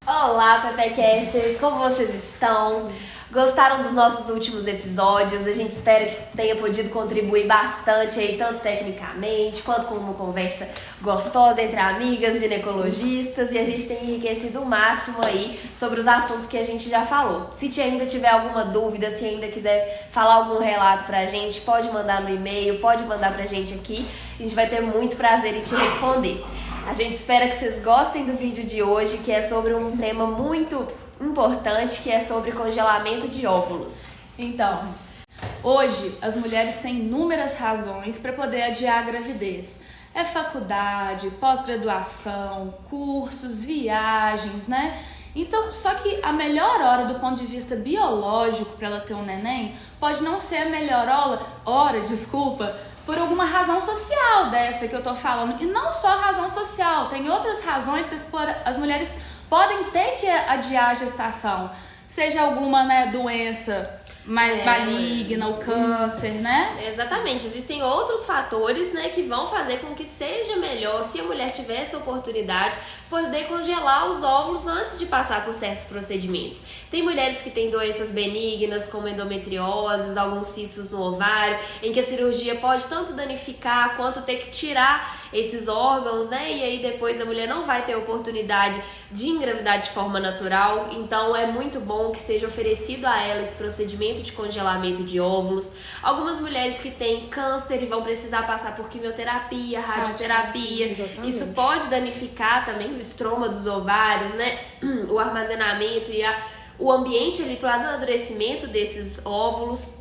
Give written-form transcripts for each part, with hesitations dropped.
Olá, Pepecasters! Como vocês estão? Gostaram dos nossos últimos episódios? A gente espera que tenha podido contribuir bastante aí, tanto tecnicamente, quanto com uma conversa gostosa entre amigas ginecologistas, e a gente tem enriquecido o máximo aí sobre os assuntos que a gente já falou. Se ainda tiver alguma dúvida, se ainda quiser falar algum relato pra gente, pode mandar no e-mail, pode mandar pra gente aqui. A gente vai ter muito prazer em te responder. A gente espera que vocês gostem do vídeo de hoje, que é sobre um tema muito importante, que é sobre congelamento de óvulos. Então, hoje as mulheres têm inúmeras razões para poder adiar a gravidez. É faculdade, pós-graduação, cursos, viagens, né? Então, só que a melhor hora do ponto de vista biológico para ela ter um neném pode não ser a melhor hora, por alguma razão social dessa que eu tô falando. E não só razão social, tem outras razões que as mulheres podem ter que adiar a gestação. Seja alguma, doença mais maligna, o câncer, né? Exatamente, existem outros fatores, que vão fazer com que seja melhor, se a mulher tiver essa oportunidade, poder congelar os óvulos antes de passar por certos procedimentos. Tem mulheres que têm doenças benignas, como endometriose, alguns cistos no ovário, em que a cirurgia pode tanto danificar quanto ter que tirar esses órgãos, e aí depois a mulher não vai ter oportunidade de engravidar de forma natural. Então é muito bom que seja oferecido a ela esse procedimento de congelamento de óvulos. Algumas mulheres que têm câncer e vão precisar passar por quimioterapia, radioterapia, isso pode danificar também o estroma dos ovários, o armazenamento e o ambiente ali para o amadurecimento desses óvulos.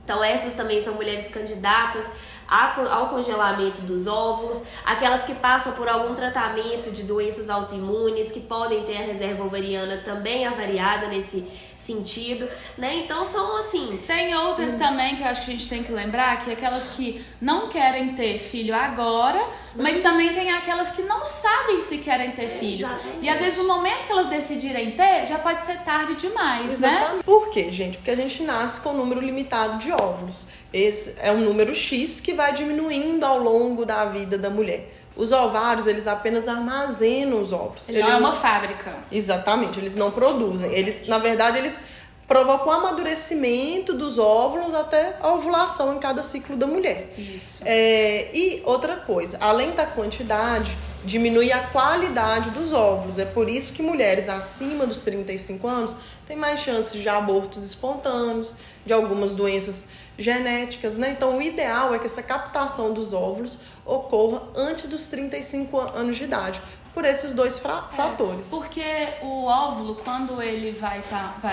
Então essas também são mulheres candidatas ao congelamento dos óvulos, aquelas que passam por algum tratamento de doenças autoimunes, que podem ter a reserva ovariana também avariada nesse sentido, Então são assim... Tem outras também que eu acho que a gente tem que lembrar, que é aquelas que não querem ter filho agora, mas também tem aquelas que não sabem se querem ter filhos. E às vezes no momento que elas decidirem ter, já pode ser tarde demais, né? Por quê, gente? Porque a gente nasce com um número limitado de óvulos. Esse é um número X que vai diminuindo ao longo da vida da mulher. Os ovários, eles apenas armazenam os óvulos. Ele não é uma fábrica. Exatamente, eles não produzem. Na verdade, eles provocam o amadurecimento dos óvulos até a ovulação em cada ciclo da mulher. Isso. E outra coisa, além da quantidade, diminui a qualidade dos óvulos. É por isso que mulheres acima dos 35 anos têm mais chances de abortos espontâneos, de algumas doenças genéticas, Então, o ideal é que essa captação dos óvulos ocorra antes dos 35 anos de idade, por esses dois fatores. Porque o óvulo, quando ele vai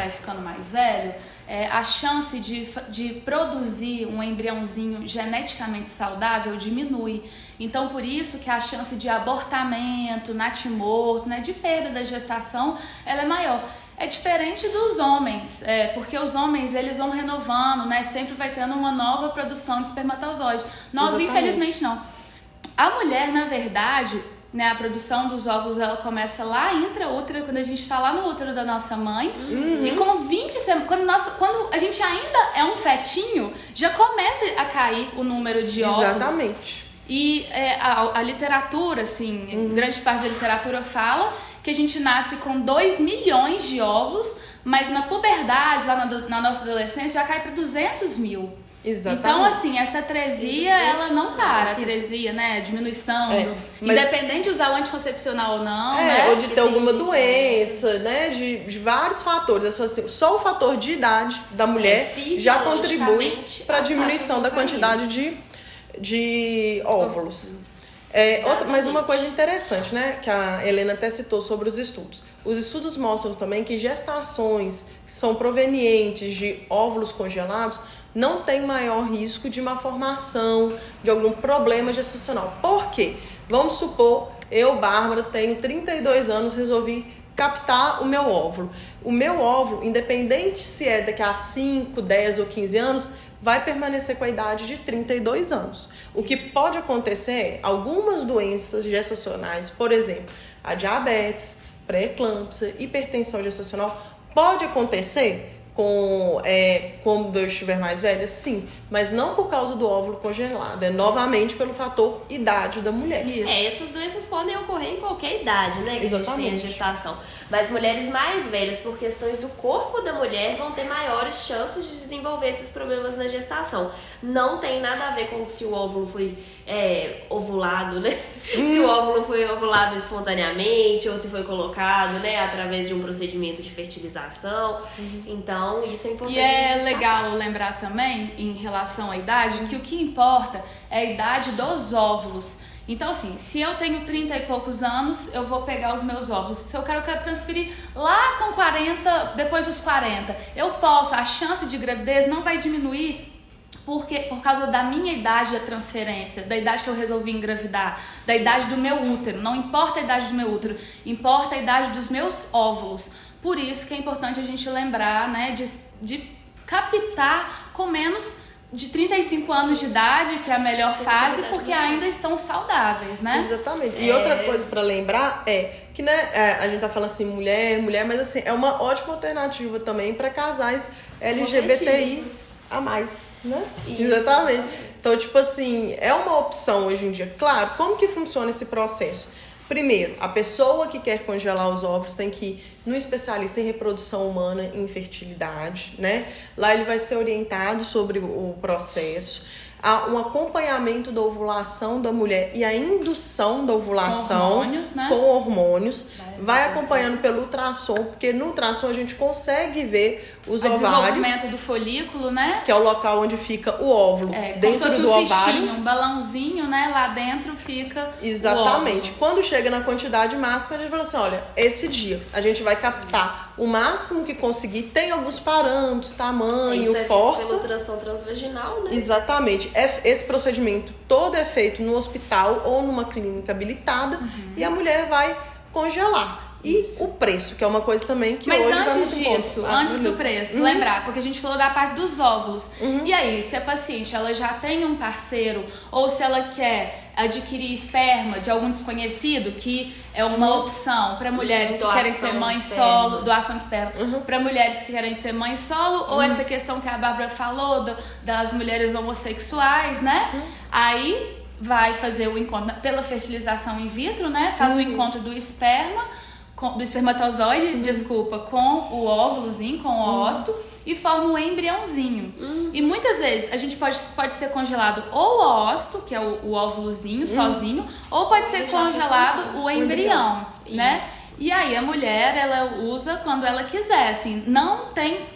ficando mais velho, a chance de produzir um embriãozinho geneticamente saudável diminui. Então, por isso que a chance de abortamento, natimorto, de perda da gestação, ela é maior. É diferente dos homens, porque os homens, eles vão renovando, Sempre vai tendo uma nova produção de espermatozoide. Nós, Exatamente. Infelizmente, não. A mulher, na verdade, a produção dos óvulos, ela começa lá intraútero, quando a gente está lá no útero da nossa mãe. E com 20 semanas, quando a gente ainda é um fetinho, já começa a cair o número de óvulos. Exatamente. E a literatura, grande parte da literatura fala que a gente nasce com 2 milhões de óvulos, mas na puberdade, lá na nossa adolescência, já cai para 200 mil. Exatamente. Então, essa atresia, ela não para. A atresia, a diminuição, independente de usar o anticoncepcional ou não, ou de ter alguma doença, de vários fatores. Só o fator de idade da mulher já contribui para a diminuição da quantidade de óvulos. Mas uma coisa interessante, que a Helena até citou sobre os estudos. Os estudos mostram também que gestações que são provenientes de óvulos congelados não têm maior risco de uma formação de algum problema gestacional. Por quê? Vamos supor, eu, Bárbara, tenho 32 anos, resolvi captar o meu óvulo. O meu óvulo, independente se é daqui a 5, 10 ou 15 anos, vai permanecer com a idade de 32 anos. O que pode acontecer é algumas doenças gestacionais, por exemplo, a diabetes, pré-eclâmpsia, hipertensão gestacional, pode acontecer? quando eu estiver mais velha? Sim, mas não por causa do óvulo congelado, é novamente pelo fator idade da mulher. Essas doenças podem ocorrer em qualquer idade, né, que Exatamente. a gente tem a gestação. Mas mulheres mais velhas, por questões do corpo da mulher, vão ter maiores chances de desenvolver esses problemas na gestação. Não tem nada a ver com se o óvulo foi ovulado, né? Se o óvulo foi ovulado espontaneamente ou se foi colocado, né, através de um procedimento de fertilização. Então, isso é importante. E é legal lembrar também, em relação à idade, que o que importa é a idade dos óvulos. Então, assim, se eu tenho 30 e poucos anos, eu vou pegar os meus óvulos. Se eu quero transferir lá com 40, depois dos 40, eu posso. A chance de gravidez não vai diminuir por causa da minha idade da transferência, da idade que eu resolvi engravidar, da idade do meu útero. Não importa a idade do meu útero, importa a idade dos meus óvulos. Por isso que é importante a gente lembrar, né, de captar com menos de 35 anos de idade, que é a melhor fase, porque ainda estão saudáveis, né? Exatamente. E outra coisa pra lembrar é que, né, a gente tá falando assim, mulher, mas assim, é uma ótima alternativa também pra casais LGBTI a mais, né? Isso. Exatamente. Então, tipo assim, é uma opção hoje em dia. Claro, como que funciona esse processo? Primeiro, a pessoa que quer congelar os óvulos tem que ir no especialista em reprodução humana e infertilidade, né? Lá ele vai ser orientado sobre o processo. Há um acompanhamento da ovulação da mulher e a indução da ovulação com hormônios, né? Com hormônios. Vai acompanhando pelo ultrassom, porque no ultrassom a gente consegue ver os ovários. O desenvolvimento do folículo, né? Que é o local onde fica o óvulo dentro do ovário. Um balãozinho, né? Lá dentro fica exatamente. Quando chega na quantidade máxima, a gente fala assim, olha, esse dia a gente vai captar o máximo que conseguir. Tem alguns parâmetros, tamanho, força. Isso é pelo ultrassom transvaginal, né? Exatamente. Esse procedimento todo é feito no hospital ou numa clínica habilitada e a mulher vai congelar. E o preço, que é uma coisa também que hoje vai muito bom. Mas antes do preço, lembrar, porque a gente falou da parte dos óvulos. E aí, se a paciente ela já tem um parceiro ou se ela quer adquirir esperma de algum desconhecido, que é uma opção para mulheres que querem ser mães solo, doação de esperma, para mulheres que querem ser mães solo, ou essa questão que a Bárbara falou das mulheres homossexuais, né? Aí vai fazer o encontro pela fertilização in vitro, né? Faz o encontro do esperma, do espermatozoide, desculpa, com o óvulozinho, com o óvulo, e forma um embriãozinho. E muitas vezes a gente pode ser congelado ou o óvulo, que é o óvulozinho sozinho, ou pode ser congelado o embrião, né? Isso. E aí a mulher, ela usa quando ela quiser, assim, não tem...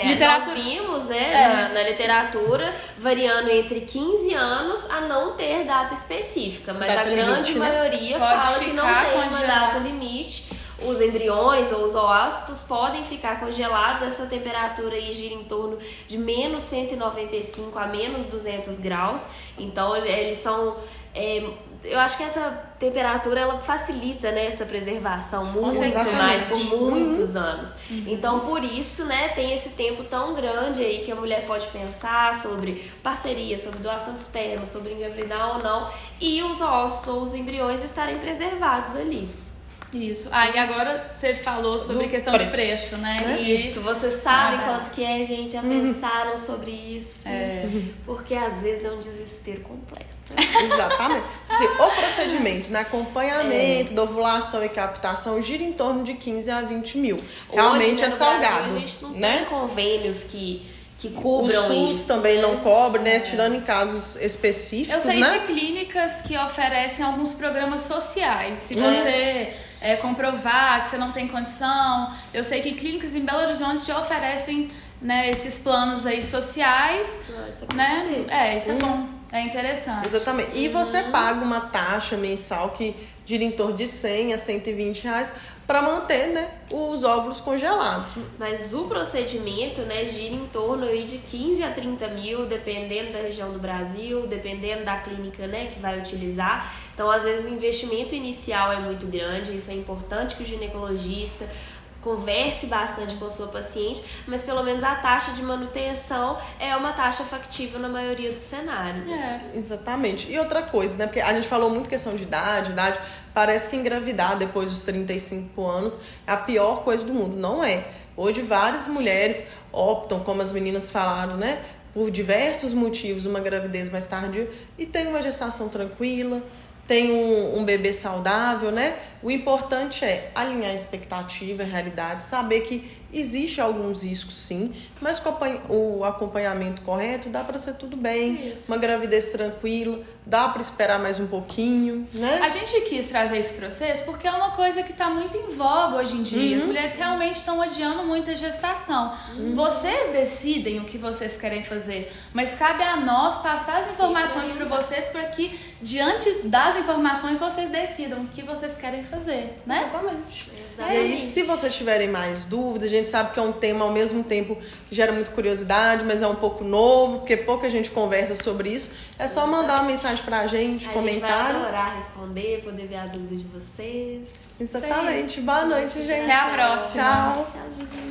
literatura. Nós vimos, né, na literatura, variando entre 15 anos a não ter data específica, mas data a grande limite, maioria né? fala que não tem uma data limite. Os embriões ou os oócitos podem ficar congelados. Essa temperatura aí gira em torno de menos 195 a menos 200 graus. Então, eles são... eu acho que essa temperatura ela facilita, né, essa preservação muito mais por muitos anos. Então, por isso, né, tem esse tempo tão grande aí que a mulher pode pensar sobre parceria, sobre doação de esperma, sobre engravidar ou não, e os ossos ou os embriões estarem preservados ali. Isso. Aí agora você falou sobre questão de preço, né? Isso, vocês sabem quanto que é, gente? Já pensaram sobre isso? Porque às vezes é um desespero completo. Exatamente. Assim, o procedimento, né, acompanhamento da ovulação e captação gira em torno de 15 a 20 mil. Realmente hoje, é salgado. Brasil, a gente não né? tem convênios que cubram isso. O SUS também não cobre, né? Tirando em casos específicos, eu sei né? de clínicas que oferecem alguns programas sociais. Se você comprovar que você não tem condição, eu sei que clínicas em Belo Horizonte já oferecem, né, esses planos aí sociais, né? Isso é bom. É interessante. Exatamente. E você paga uma taxa mensal que gira em torno de 100 a 120 reais para manter, né, os óvulos congelados. Mas o procedimento, né, gira em torno aí de 15 a 30 mil, dependendo da região do Brasil, dependendo da clínica, né, que vai utilizar. Então, às vezes, o investimento inicial é muito grande, isso é importante que o ginecologista converse bastante com a sua paciente, mas pelo menos a taxa de manutenção é uma taxa factível na maioria dos cenários. Assim. Exatamente. E outra coisa, né? Porque a gente falou muito questão de idade, parece que engravidar depois dos 35 anos é a pior coisa do mundo. Não é. Hoje várias mulheres optam, como as meninas falaram, né? Por diversos motivos, uma gravidez mais tardia e tem uma gestação tranquila, tem um bebê saudável, né? O importante é alinhar a expectativa, a realidade, saber que existe alguns riscos sim, mas com o acompanhamento correto dá para ser tudo bem. Isso. Uma gravidez tranquila, dá para esperar mais um pouquinho, né? A gente quis trazer esse processo porque é uma coisa que está muito em voga hoje em dia. As mulheres realmente estão adiando muito a gestação. Vocês decidem o que vocês querem fazer, mas cabe a nós passar as informações para vocês para que, diante das informações, vocês decidam o que vocês querem fazer, né? Exatamente. E aí, se vocês tiverem mais dúvidas, a gente sabe que é um tema ao mesmo tempo que gera muita curiosidade, mas é um pouco novo, porque pouca gente conversa sobre isso. É só mandar uma mensagem pra gente, comentário. A gente vai adorar responder, poder ver a dúvida de vocês. Exatamente. Boa noite, gente. Até a próxima. Tchau. Tchauzinho.